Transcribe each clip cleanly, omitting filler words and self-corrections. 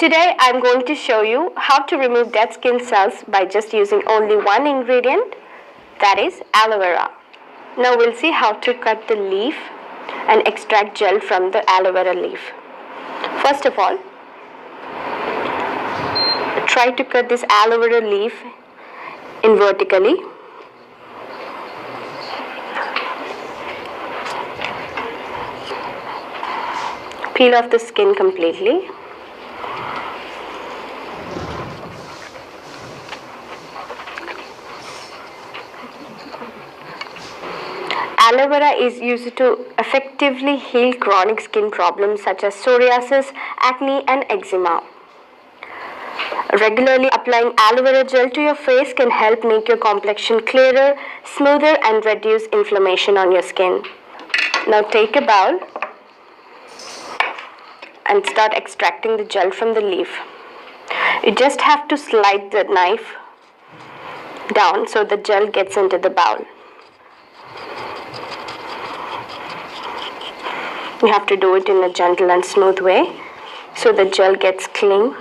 Today I'm going to show you how to remove dead skin cells by just using only one ingredient, that is aloe vera. Now we'll see how to cut the leaf and extract gel from the aloe vera leaf. First of all, try to cut this aloe vera leaf in vertically. Peel off the skin completely. Aloe vera is used to effectively heal chronic skin problems such as psoriasis, acne and eczema. Regularly applying aloe vera gel to your face can help make your complexion clearer, smoother and reduce inflammation on your skin. Now take a bowl and start extracting the gel from the leaf. You just have to slide the knife down so the gel gets into the bowl. You have to do it in a gentle and smooth way so the gel gets clean.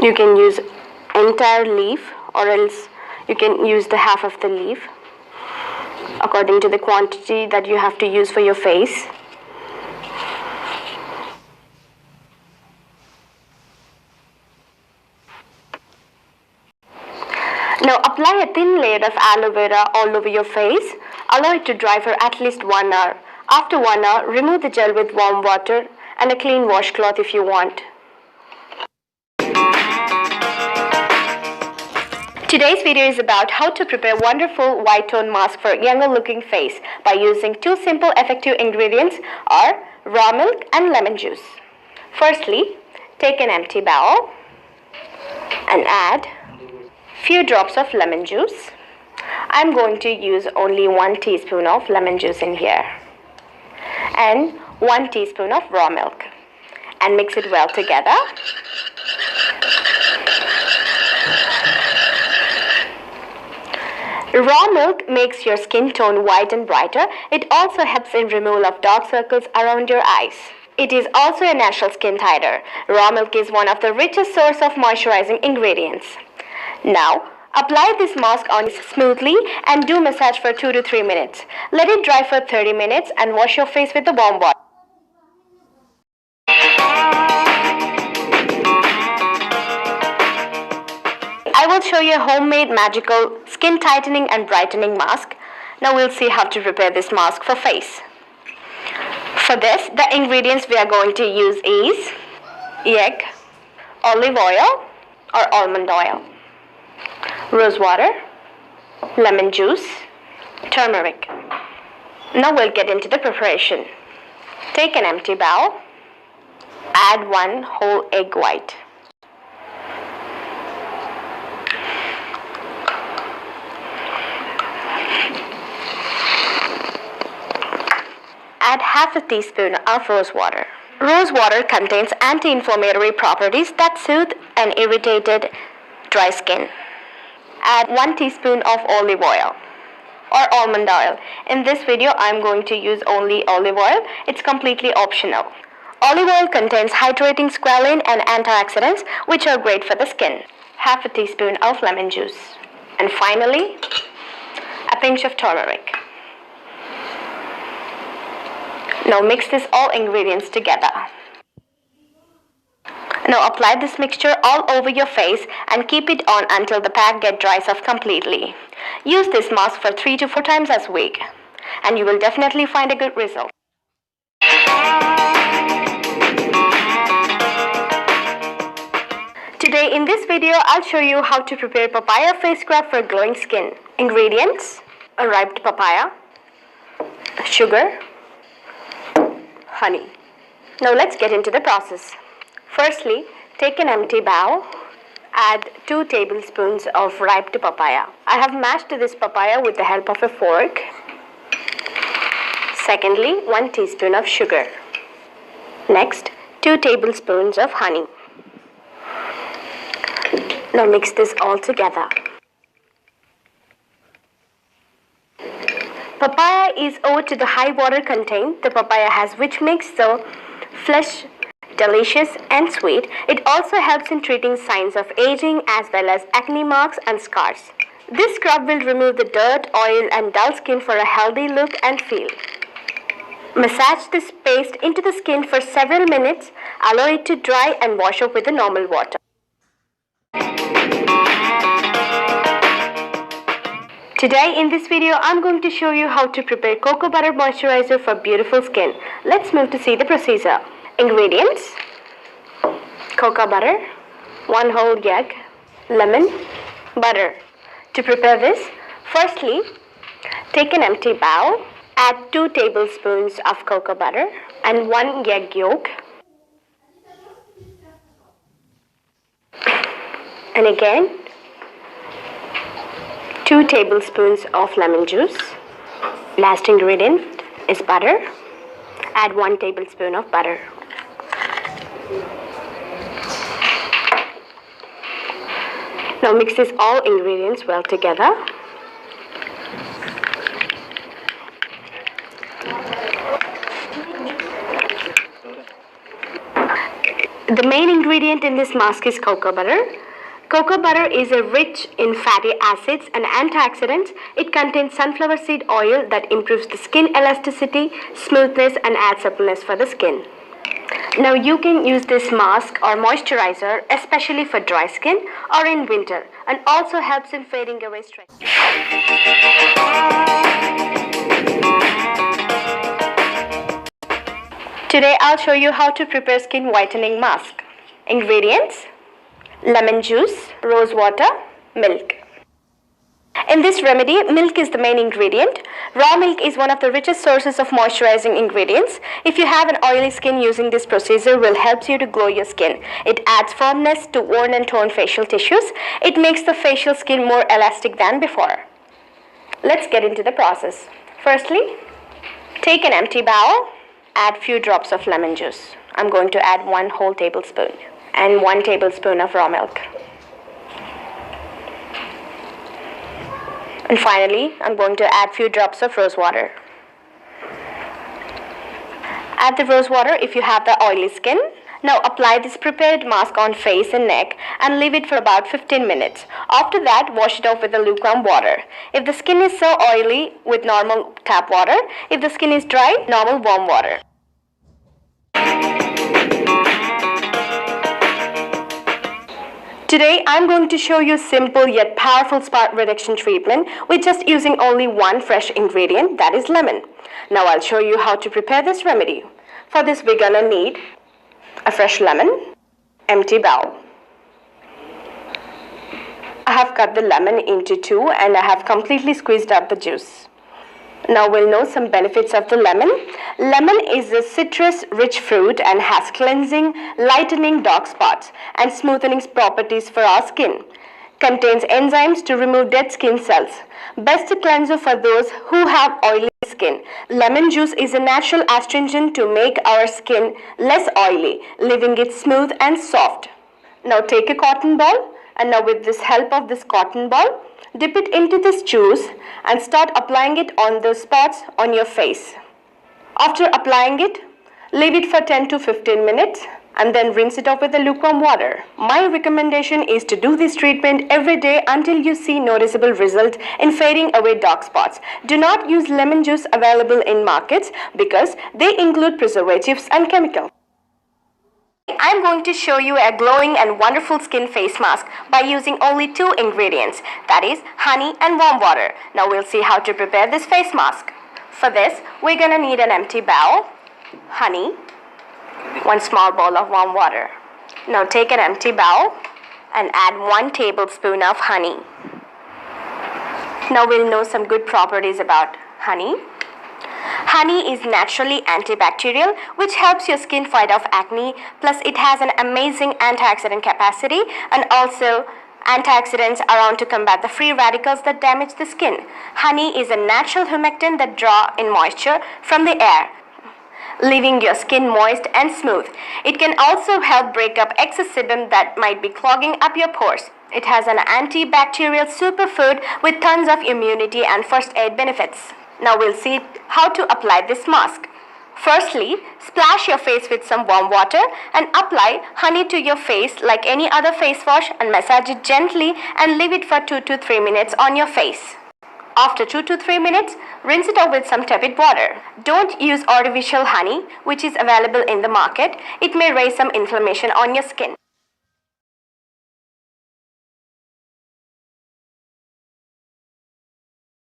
You can use entire leaf or else you can use the half of the leaf according to the quantity that you have to use for your face. Now apply a thin layer of aloe vera all over your face. Allow it to dry for at least 1 hour. After 1 hour, remove the gel with warm water and a clean washcloth if you want. Today's video is about how to prepare wonderful white tone mask for a younger looking face by using two simple effective ingredients are raw milk and lemon juice. Firstly, take an empty bowl and add few drops of lemon juice. I'm going to use only 1 teaspoon of lemon juice in here and 1 teaspoon of raw milk and mix it well together. Raw milk makes your skin tone white and brighter. It also helps in removal of dark circles around your eyes. It is also a natural skin tighter. Raw milk is one of the richest source of moisturizing ingredients. Now, apply this mask on smoothly and do massage for 2 to 3 minutes. Let it dry for 30 minutes and wash your face with the warm water. I will show you a homemade magical skin tightening and brightening mask. Now we'll see how to prepare this mask for face. For this, the ingredients we are going to use is egg, olive oil or almond oil, rose water, lemon juice, turmeric. Now we'll get into the preparation. Take an empty bowl, add 1 whole egg white. Add half a teaspoon of rose water. Rose water contains anti-inflammatory properties that soothe an irritated, dry skin. Add 1 teaspoon of olive oil or almond oil. In this video, I'm going to use only olive oil. It's completely optional. Olive oil contains hydrating squalene and antioxidants, which are great for the skin. Half a teaspoon of lemon juice. And finally, a pinch of turmeric. Now mix this all ingredients together. Now apply this mixture all over your face and keep it on until the pack dries off completely. Use this mask for 3 to 4 times a week and you will definitely find a good result. Today in this video, I'll show you how to prepare papaya face scrub for glowing skin. Ingredients: a ripe papaya, sugar, honey. Now let's get into the process. Firstly, take an empty bowl, add 2 tablespoons of ripe papaya. I have mashed this papaya with the help of a fork. Secondly, 1 teaspoon of sugar. Next, 2 tablespoons of honey. Now mix this all together. Papaya is owed to the high water content the papaya has, which makes the flesh delicious and sweet. It also helps in treating signs of aging as well as acne marks and scars. This scrub will remove the dirt, oil and dull skin for a healthy look and feel. Massage this paste into the skin for several minutes, allow it to dry and wash off with the normal water. Today in this video, I'm going to show you how to prepare cocoa butter moisturizer for beautiful skin. Let's move to see the procedure. Ingredients: cocoa butter, 1 whole egg, lemon, butter. To prepare this, firstly, take an empty bowl, add 2 tablespoons of cocoa butter and 1 egg yolk. And again, 2 tablespoons of lemon juice. Last ingredient is butter. Add 1 tablespoon of butter. Now mix these all ingredients well together. The main ingredient in this mask is cocoa butter. Cocoa butter is rich in fatty acids and antioxidants. It contains sunflower seed oil that improves the skin elasticity, smoothness and adds suppleness for the skin. Now you can use this mask or moisturizer especially for dry skin or in winter, and also helps in fading away stress. Today I'll show you how to prepare skin whitening mask. Ingredients: lemon juice, rose water, milk. In this remedy, milk is the main ingredient. Raw milk is one of the richest sources of moisturizing ingredients. If you have an oily skin, using this procedure will help you to glow your skin. It adds firmness to worn and torn facial tissues. It makes the facial skin more elastic than before. Let's get into the process. Firstly, take an empty bowl, add few drops of lemon juice. I'm going to add 1 whole tablespoon and 1 tablespoon of raw milk. And finally, I'm going to add few drops of rose water. Add the rose water if you have the oily skin. Now apply this prepared mask on face and neck and leave it for about 15 minutes. After that, wash it off with the lukewarm water. If the skin is so oily, with normal tap water. If the skin is dry, normal warm water. Today, I'm going to show you simple yet powerful spot reduction treatment with just using only 1 fresh ingredient, that is lemon. Now I'll show you how to prepare this remedy. For this, we're gonna need a fresh lemon, empty bowl. I have cut the lemon into 2 and I have completely squeezed out the juice. Now we'll know some benefits of the lemon. Lemon is a citrus-rich fruit and has cleansing, lightening dark spots and smoothening properties for our skin. Contains enzymes to remove dead skin cells. Best cleanser for those who have oily skin. Lemon juice is a natural astringent to make our skin less oily, leaving it smooth and soft. Now take a cotton ball, and now with this help of this cotton ball, dip it into this juice and start applying it on the spots on your face. After applying it, leave it for 10 to 15 minutes and then rinse it off with the lukewarm water. My recommendation is to do this treatment every day until you see noticeable result in fading away dark spots. Do not use lemon juice available in markets because they include preservatives and chemicals. I'm going to show you a glowing and wonderful skin face mask by using only 2 ingredients, that is honey and warm water. Now we'll see how to prepare this face mask. For this, we're gonna need an empty bowl, honey, 1 small bowl of warm water. Now take an empty bowl and add 1 tablespoon of honey. Now we'll know some good properties about honey. Honey is naturally antibacterial, which helps your skin fight off acne. Plus, it has an amazing antioxidant capacity and also antioxidants around to combat the free radicals that damage the skin. Honey is a natural humectant that draws in moisture from the air, leaving your skin moist and smooth. It can also help break up excess sebum that might be clogging up your pores. It has an antibacterial superfood with tons of immunity and first aid benefits. Now we'll see how to apply this mask. Firstly, splash your face with some warm water and apply honey to your face like any other face wash and massage it gently and leave it for 2 to 3 minutes on your face. After 2 to 3 minutes, rinse it off with some tepid water. Don't use artificial honey, which is available in the market. It may raise some inflammation on your skin.